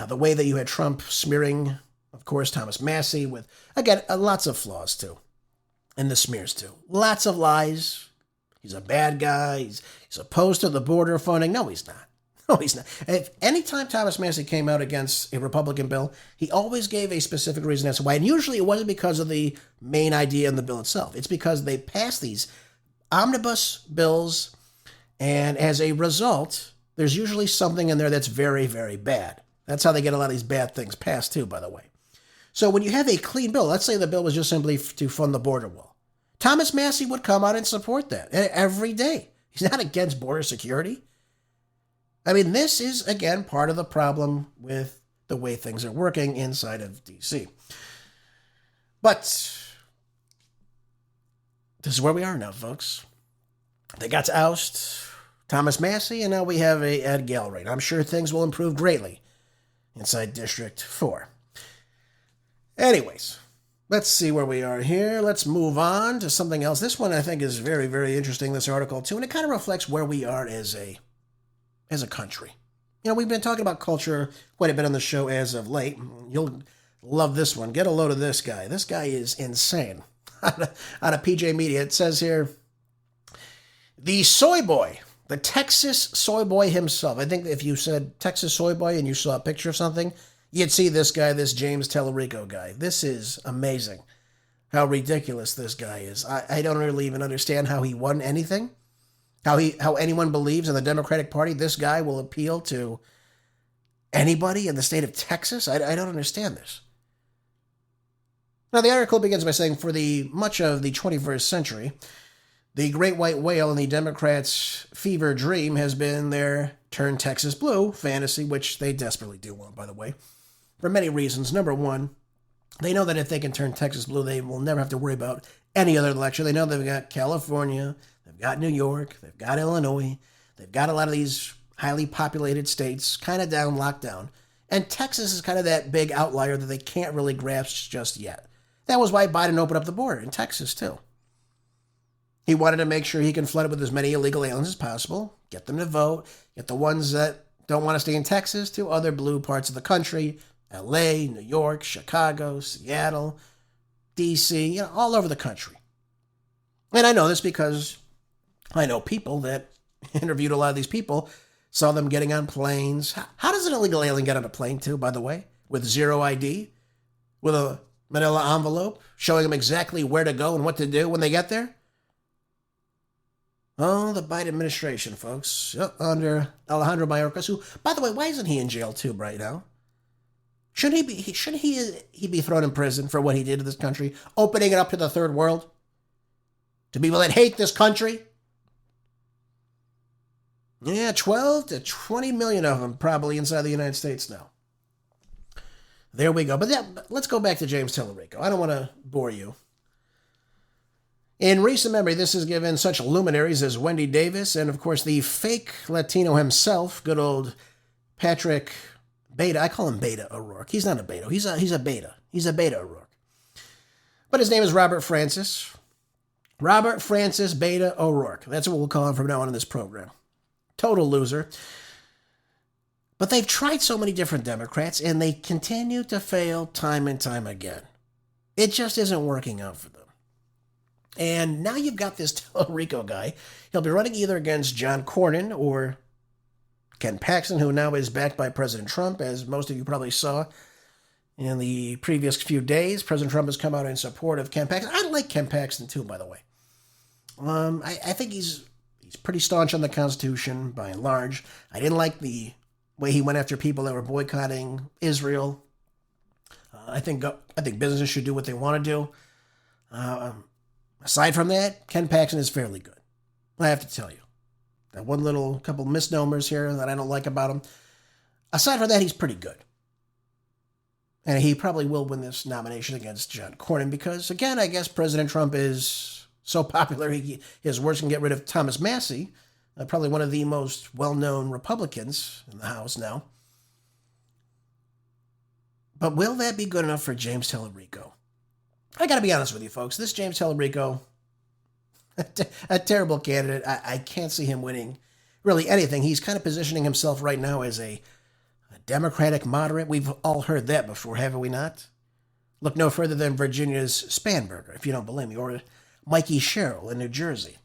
The way that you had Trump smearing, of course, Thomas Massey with, again, lots of flaws too. And the smears too. Lots of lies. He's a bad guy. He's opposed to the border funding. No, he's not. No, he's not. If any time Thomas Massey came out against a Republican bill, he always gave a specific reason as to why. And usually it wasn't because of the main idea in the bill itself. It's because they passed these omnibus bills, and as a result, there's usually something in there that's very, very bad. That's how they get a lot of these bad things passed too, by the way. So when you have a clean bill, let's say the bill was just simply to fund the border wall, Thomas Massey would come out and support that every day. He's not against border security. I mean, this is, again, part of the problem with the way things are working inside of D.C. But this is where we are now, folks. They got to oust Thomas Massey, and now we have a Ed Galbraith. I'm sure things will improve greatly inside District 4. Anyways, let's see where we are here. Let's move on to something else. This one I think is very, very interesting, this article, too, and it kind of reflects where we are as a country. You know, we've been talking about culture quite a bit on the show as of late. You'll love this one. Get a load of this guy. This guy is insane. Out of PJ Media, it says here, the soy boy, the Texas soy boy himself. I think if you said Texas soy boy and you saw a picture of something, you'd see this guy, this James Talarico guy. This is amazing how ridiculous this guy is. I don't really even understand how he won anything. How anyone believes in the Democratic Party this guy will appeal to anybody in the state of Texas? I don't understand this. Now, the article begins by saying, for much of the 21st century, the great white whale and the Democrats' fever dream has been their turn Texas blue fantasy, which they desperately do want, by the way, for many reasons. Number one, they know that if they can turn Texas blue, they will never have to worry about any other election. They know they've got California, they've got New York, they've got Illinois, they've got a lot of these highly populated states kind of locked down. And Texas is kind of that big outlier that they can't really grasp just yet. That was why Biden opened up the border in Texas, too. He wanted to make sure he can flood it with as many illegal aliens as possible, get them to vote, get the ones that don't want to stay in Texas to other blue parts of the country, LA, New York, Chicago, Seattle, DC, all over the country. And I know this because I know people that interviewed a lot of these people, saw them getting on planes. How does an illegal alien get on a plane, too, by the way? With zero ID? With a manila envelope showing them exactly where to go and what to do when they get there? Oh, the Biden administration, folks, under Alejandro Mayorkas, who, by the way, why isn't he in jail, too, right now? Shouldn't he be thrown in prison for what he did to this country, opening it up to the third world? To people that hate this country? Yeah, 12 to 20 million of them probably inside the United States now. There we go. But let's go back to James Talarico. I don't want to bore you. In recent memory, this has given such luminaries as Wendy Davis and, of course, the fake Latino himself, good old Patrick Beta. I call him Beta O'Rourke. He's not a Beta. He's a Beta. He's a Beta O'Rourke. But his name is Robert Francis. Robert Francis Beta O'Rourke. That's what we'll call him from now on in this program. Total loser. But they've tried so many different Democrats, and they continue to fail time and time again. It just isn't working out for them. And now you've got this Talarico guy. He'll be running either against John Cornyn or Ken Paxton, who now is backed by President Trump, as most of you probably saw In the previous few days, President Trump has come out in support of Ken Paxton. I like Ken Paxton too, by the way. I think he's pretty staunch on the Constitution by and large. I didn't like the way he went after people that were boycotting Israel. I think businesses should do what they want to do. Aside from that, Ken Paxton is fairly good. I have to tell you. That one little couple misnomers here that I don't like about him. Aside from that, he's pretty good. And he probably will win this nomination against John Cornyn because, again, I guess President Trump is so popular, his words can get rid of Thomas Massey, probably one of the most well-known Republicans in the House now. But will that be good enough for James Talarico? I got to be honest with you, folks. This James Talarico, a terrible candidate. I can't see him winning really anything. He's kind of positioning himself right now as a Democratic moderate. We've all heard that before, haven't we not? Look no further than Virginia's Spanberger, if you don't believe me, or Mikey Sherrill in New Jersey.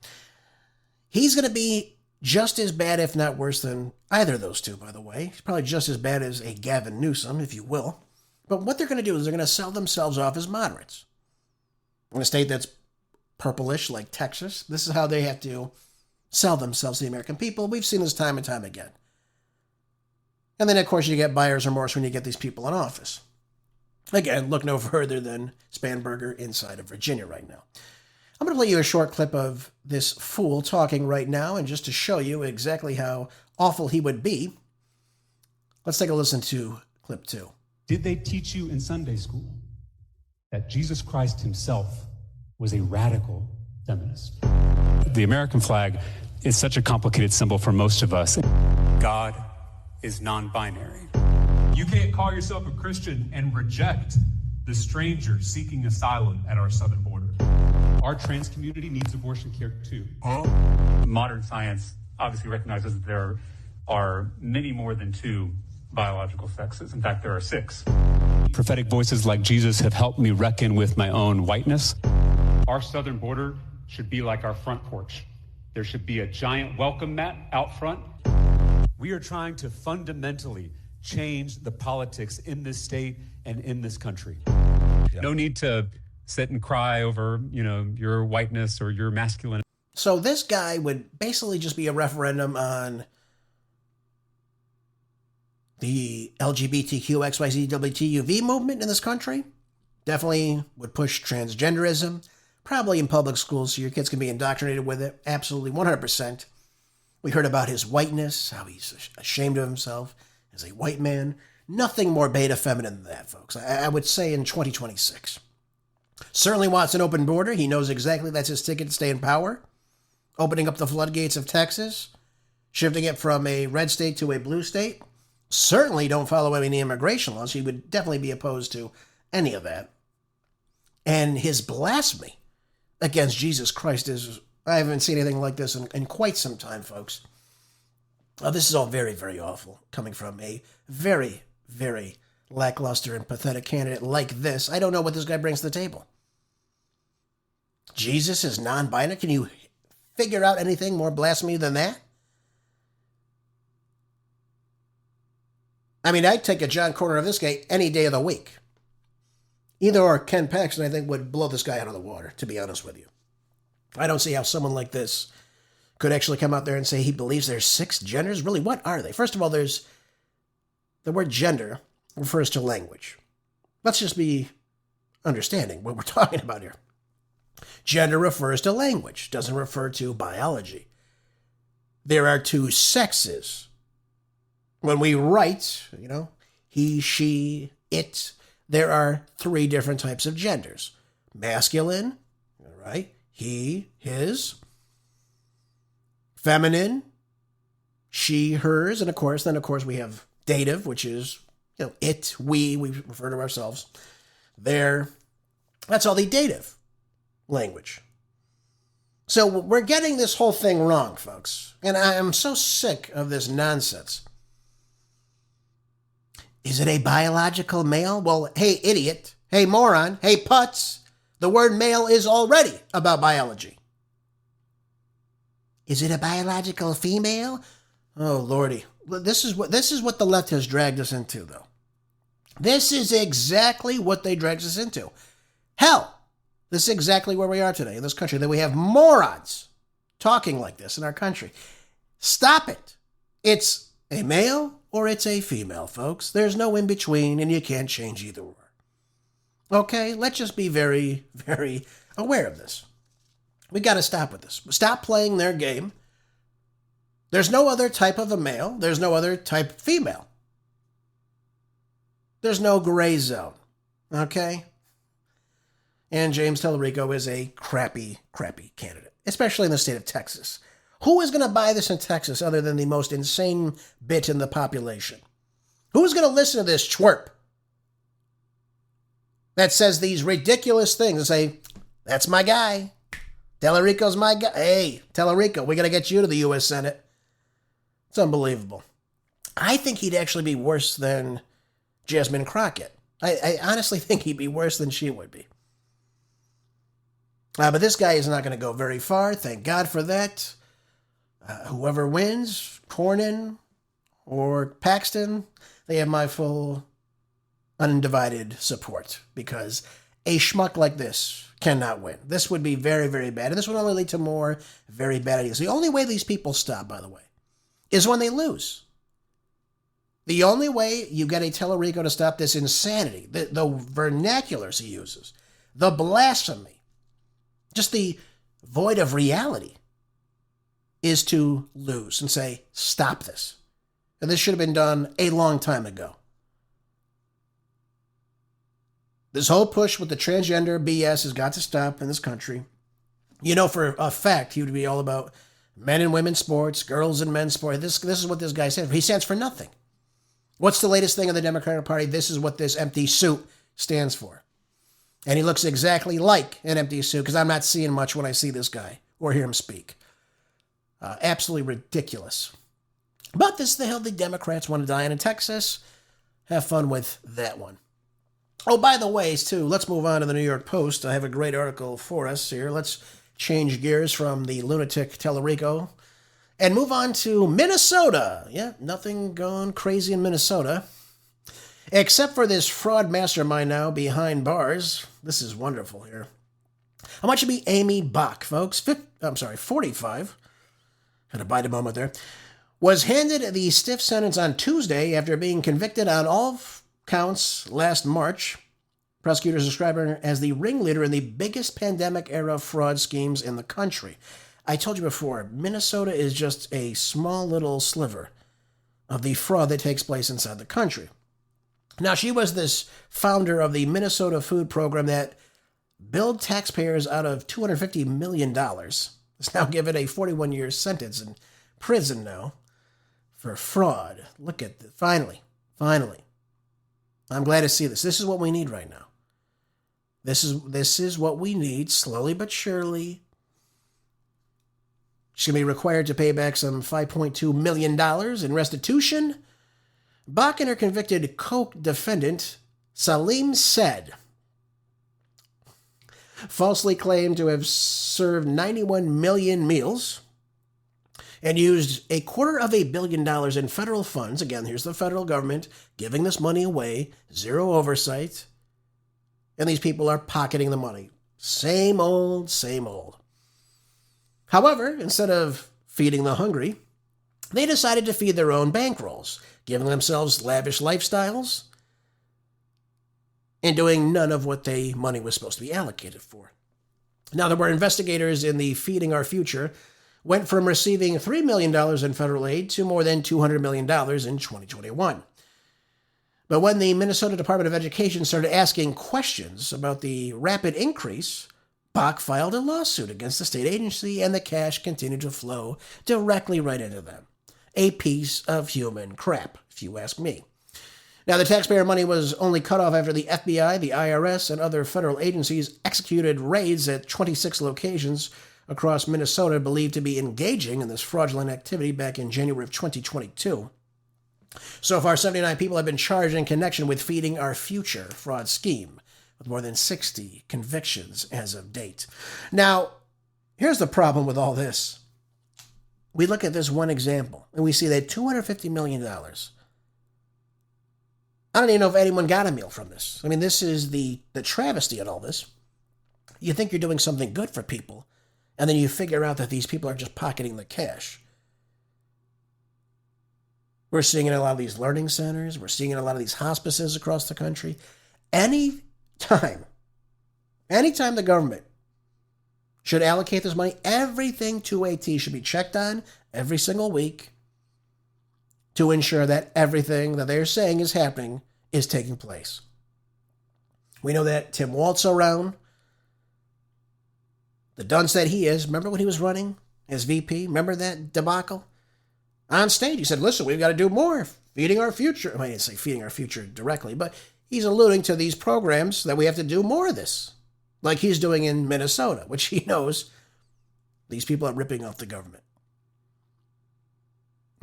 He's going to be just as bad, if not worse, than either of those two, by the way. He's probably just as bad as a Gavin Newsom, if you will. But what they're going to do is they're going to sell themselves off as moderates. In a state that's purplish like Texas, this is how they have to sell themselves to the American people. We've seen this time and time again. And then, of course, you get buyer's remorse when you get these people in office. Again, look no further than Spanberger inside of Virginia right now. I'm going to play you a short clip of this fool talking right now, and just to show you exactly how awful he would be, let's take a listen to clip 2. Did they teach you in Sunday school that Jesus Christ himself was a radical feminist? The American flag is such a complicated symbol for most of us. God is non-binary. You can't call yourself a Christian and reject the stranger seeking asylum at our southern border. Our trans community needs abortion care too. Modern science obviously recognizes that there are many more than 2 biological sexes. In fact, there are 6. Prophetic voices like Jesus have helped me reckon with my own whiteness. Our southern border should be like our front porch. There should be a giant welcome mat out front. We are trying to fundamentally change the politics in this state and in this country. Yeah. No need to sit and cry over, your whiteness or your masculine. So this guy would basically just be a referendum on the LGBTQXYZWTUV movement in this country. Definitely would push transgenderism, probably in public schools so your kids can be indoctrinated with it. Absolutely, 100%. We heard about his whiteness, how he's ashamed of himself as a white man. Nothing more beta feminine than that, folks. I would say in 2026. Certainly wants an open border. He knows exactly that's his ticket to stay in power. Opening up the floodgates of Texas. Shifting it from a red state to a blue state. Certainly don't follow any immigration laws. He would definitely be opposed to any of that. And his blasphemy against Jesus Christ is... I haven't seen anything like this in quite some time, folks. This is all very, very awful, coming from a very, very lackluster and pathetic candidate like this. I don't know what this guy brings to the table. Jesus is non-binary. Can you figure out anything more blasphemy than that? I mean, I'd take a John Cornyn of this guy any day of the week. Either or Ken Paxton, I think, would blow this guy out of the water, to be honest with you. I don't see how someone like this could actually come out there and say he believes there's 6 genders. Really, what are they? First of all, there's the word gender refers to language. Let's just be understanding what we're talking about here. Gender refers to language, doesn't refer to biology. There are 2 sexes. When we write, he, she, it, there are 3 different types of genders. Masculine, all right? He, his, feminine, she, hers, and of course we have dative, which is, it, we refer to ourselves. There, that's all the dative language. So we're getting this whole thing wrong, folks. And I am so sick of this nonsense. Is it a biological male? Well, hey, idiot. Hey, moron. Hey, putz. The word male is already about biology. Is it a biological female? Oh, Lordy. This is what the left has dragged us into, though. This is exactly what they dragged us into. Hell, this is exactly where we are today in this country, that we have morons talking like this in our country. Stop it. It's a male or it's a female, folks. There's no in between, and you can't change either or. Okay, let's just be very, very aware of this. We got to stop with this. Stop playing their game. There's no other type of a male. There's no other type of female. There's no gray zone. Okay? And James Talarico is a crappy, crappy candidate, especially in the state of Texas. Who is going to buy this in Texas other than the most insane bit in the population? Who's going to listen to this twerp that says these ridiculous things and say, that's my guy. Talarico's my guy. Hey, Talarico, we got to get you to the U.S. Senate. It's unbelievable. I think he'd actually be worse than Jasmine Crockett. I honestly think he'd be worse than she would be. But this guy is not going to go very far. Thank God for that. Whoever wins, Cornyn or Paxton, they have my full undivided support, because a schmuck like this cannot win. This would be very, very bad, and this would only lead to more very bad ideas. The only way these people stop, by the way, is when they lose. The only way you get a Talarico to stop this insanity, the vernaculars he uses, the blasphemy, just the void of reality, is to lose and say, stop this. And this should have been done a long time ago. This whole push with the transgender BS has got to stop in this country. You know for a fact he would be all about men and women's sports, girls and men's sports. This is what this guy said. He stands for nothing. What's the latest thing in the Democratic Party? This is what this empty suit stands for. And he looks exactly like an empty suit, because I'm not seeing much when I see this guy or hear him speak. Absolutely ridiculous. But this is the hill the Democrats want to die on in Texas. Have fun with that one. Oh, by the way, too, let's move on to the New York Post. I have a great article for us here. Let's change gears from the lunatic Talarico and move on to Minnesota. Yeah, nothing gone crazy in Minnesota, except for this fraud mastermind now behind bars. This is wonderful here. I want you to be Amy Bach, folks. 45. Had to bite a moment there. Was handed the stiff sentence on Tuesday after being convicted on all counts last March. Prosecutors describe her as the ringleader in the biggest pandemic-era fraud schemes in the country. I told you before, Minnesota is just a small little sliver of the fraud that takes place inside the country. Now, she was this founder of the Minnesota food program that billed taxpayers out of $250 million. Is now given a 41-year sentence in prison now for fraud. Look at that. Finally. I'm glad to see this. This is what we need right now. This is what we need, slowly but surely. She's going to be required to pay back some $5.2 million in restitution. Bach and her convicted co-defendant, Salim Said, falsely claimed to have served 91 million meals and used $250 million in federal funds. Again, here's the federal government giving this money away, zero oversight, and these people are pocketing the money. Same old, same old. However, instead of feeding the hungry, they decided to feed their own bankrolls, giving themselves lavish lifestyles and doing none of what the money was supposed to be allocated for. Now, there were investigators in the Feeding Our Future went from receiving $3 million in federal aid to more than $200 million in 2021. But when the Minnesota Department of Education started asking questions about the rapid increase, Bach filed a lawsuit against the state agency, and the cash continued to flow directly right into them. A piece of human crap, if you ask me. Now, the taxpayer money was only cut off after the FBI, the IRS, and other federal agencies executed raids at 26 locations across Minnesota believed to be engaging in this fraudulent activity back in January of 2022. So far, 79 people have been charged in connection with Feeding Our Future fraud scheme, with more than 60 convictions as of date. Now, here's the problem with all this. We look at this one example, and we see that $250 million I don't even know if anyone got a meal from this. I mean, this is the travesty in all this. You think you're doing something good for people, and then you figure out that these people are just pocketing the cash. We're seeing it in a lot of these learning centers. We're seeing it in a lot of these hospices across the country. Anytime the government should allocate this money, everything 2AT should be checked on every single week to ensure that everything that they're saying is happening is taking place. We know that Tim Walt's around. The dunce that he is. Remember when he was running as VP? Remember that debacle? On stage, he said, listen, we've got to do more. Feeding our future. I didn't say feeding our future directly, but he's alluding to these programs that we have to do more of this. Like he's doing in Minnesota, which he knows these people are ripping off the government.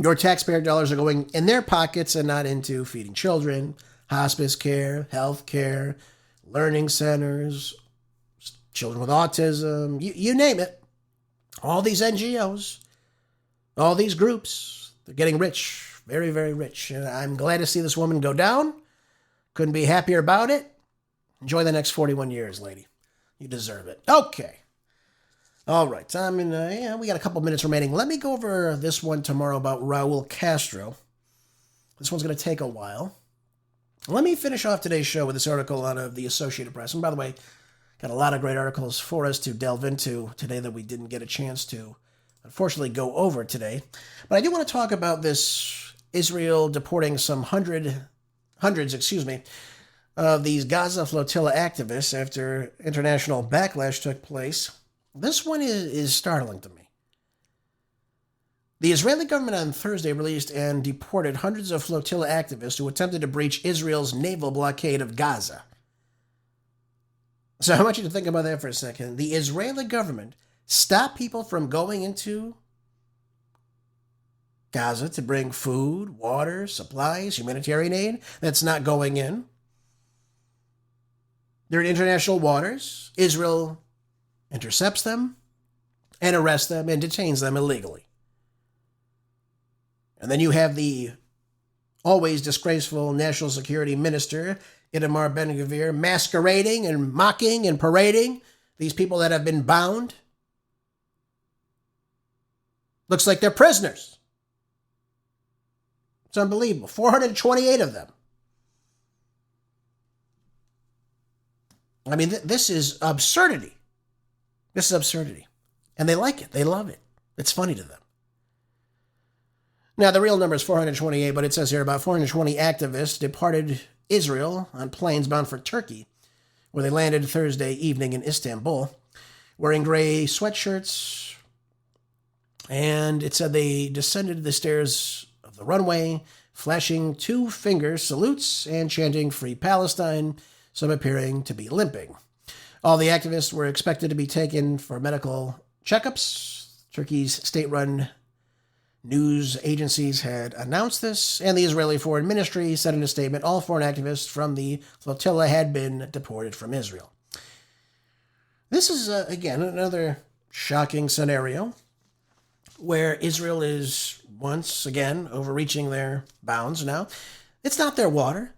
Your taxpayer dollars are going in their pockets and not into feeding children, hospice care, health care, learning centers, children with autism, you name it. All these NGOs, all these groups, they're getting rich, very, very rich. And I'm glad to see this woman go down. Couldn't be happier about it. Enjoy the next 41 years, lady. You deserve it. Okay. All right. We got a couple minutes remaining. Let me go over this one tomorrow about Raul Castro. This one's going to take a while. Let me finish off today's show with this article out of the Associated Press. And by the way, got a lot of great articles for us to delve into today that we didn't get a chance to, unfortunately, go over today. But I do want to talk about this Israel deporting some hundreds of these Gaza flotilla activists after international backlash took place. This one is startling to me. The Israeli government on Thursday released and deported hundreds of flotilla activists who attempted to breach Israel's naval blockade of Gaza. So I want you to think about that for a second. The Israeli government stopped people from going into Gaza to bring food, water, supplies, humanitarian aid that's not going in. They're in international waters. Israel intercepts them and arrests them and detains them illegally. And then you have the always disgraceful National Security Minister, Itamar Ben-Gvir, masquerading and mocking and parading these people that have been bound. Looks like they're prisoners. It's unbelievable. 428 of them. I mean, this is absurdity. This is absurdity. And they like it. They love it. It's funny to them. Now, the real number is 428, but it says here about 420 activists departed Israel on planes bound for Turkey, where they landed Thursday evening in Istanbul, wearing gray sweatshirts. And it said they descended the stairs of the runway, flashing two-finger salutes and chanting Free Palestine, some appearing to be limping. All the activists were expected to be taken for medical checkups. Turkey's state-run news agencies had announced this, and the Israeli Foreign Ministry said in a statement all foreign activists from the flotilla had been deported from Israel. This is, again, another shocking scenario where Israel is once again overreaching their bounds now. It's not their water.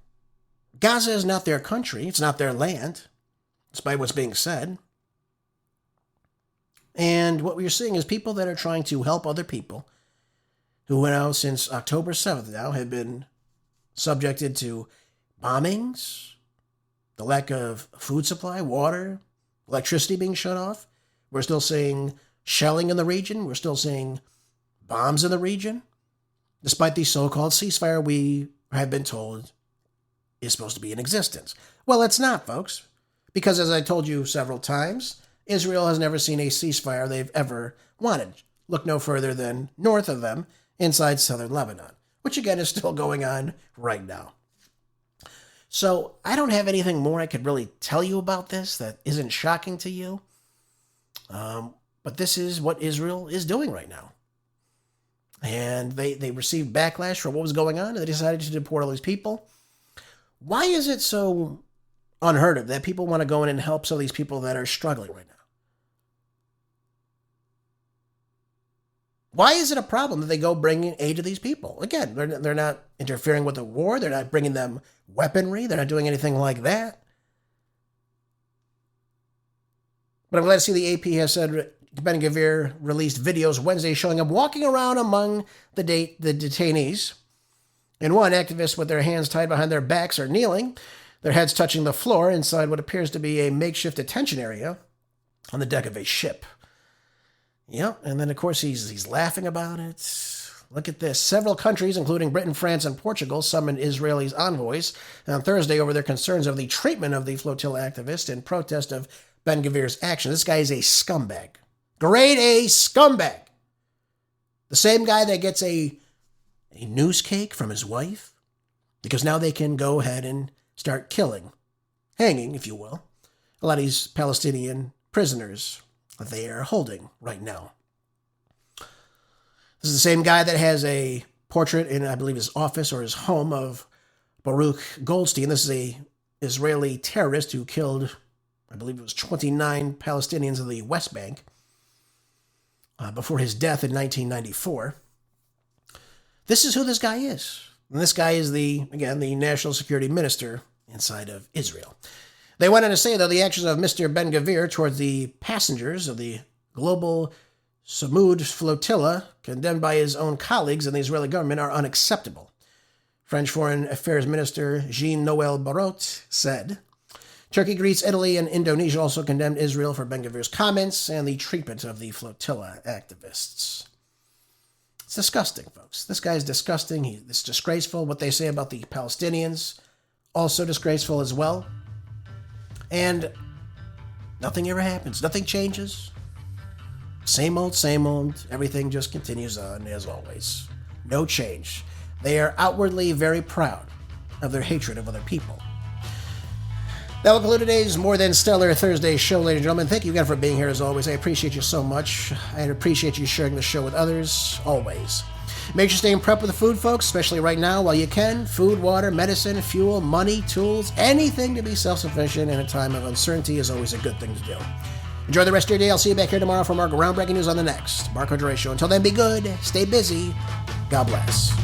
Gaza is not their country. It's not their land, despite what's being said. And what we're seeing is people that are trying to help other people who went out since October 7th now have been subjected to bombings, the lack of food supply, water, electricity being shut off. We're still seeing shelling in the region. We're still seeing bombs in the region, despite the so-called ceasefire we have been told is supposed to be in existence. Well, it's not, folks, because as I told you several times, Israel has never seen a ceasefire they've ever wanted. Look no further than north of them, inside southern Lebanon, which again is still going on right now. So I don't have anything more I could really tell you about this that isn't shocking to you. But this is what Israel is doing right now. And they received backlash for what was going on, and they decided to deport all these people. Why is it so unheard of that people want to go in and help some of these people that are struggling right now? Why is it a problem that they go bringing aid to these people? Again, they're not interfering with the war. They're not bringing them weaponry. They're not doing anything like that. But I'm glad to see the AP has said Ben-Gvir released videos Wednesday showing him walking around among the detainees. In one, activists with their hands tied behind their backs are kneeling, their heads touching the floor inside what appears to be a makeshift detention area on the deck of a ship. Yep, and then of course he's laughing about it. Look at this. Several countries, including Britain, France, and Portugal, summoned Israel's envoys on Thursday over their concerns of the treatment of the flotilla activist in protest of Ben-Gvir's action. This guy is a scumbag. Grade A scumbag. The same guy that gets a news cake from his wife, because now they can go ahead and start killing, hanging, if you will, a lot of these Palestinian prisoners that they are holding right now. This is the same guy that has a portrait in, I believe, his office or his home of Baruch Goldstein. This is a Israeli terrorist who killed, I believe it was 29 Palestinians in the West Bank before his death in 1994. This is who this guy is. And this guy is the national security minister inside of Israel. They went on to say, though, the actions of Mr. Ben-Gvir towards the passengers of the global Samud flotilla, condemned by his own colleagues in the Israeli government, are unacceptable. French Foreign Affairs Minister Jean-Noël Barrot said, Turkey, Greece, Italy, and Indonesia also condemned Israel for Ben-Gvir's comments and the treatment of the flotilla activists. It's disgusting, folks. This guy's disgusting. It's disgraceful. What they say about the Palestinians, also disgraceful as well. And nothing ever happens. Nothing changes. Same old, same old. Everything just continues on as always. No change. They are outwardly very proud of their hatred of other people. That will conclude today's More Than Stellar Thursday show, ladies and gentlemen. Thank you again for being here as always. I appreciate you so much. I appreciate you sharing the show with others, always. Make sure you stay in prep with the food, folks, especially right now while you can. Food, water, medicine, fuel, money, tools, anything to be self-sufficient in a time of uncertainty is always a good thing to do. Enjoy the rest of your day. I'll see you back here tomorrow for more groundbreaking news on the next Marco Dre Show. Until then, be good, stay busy, God bless.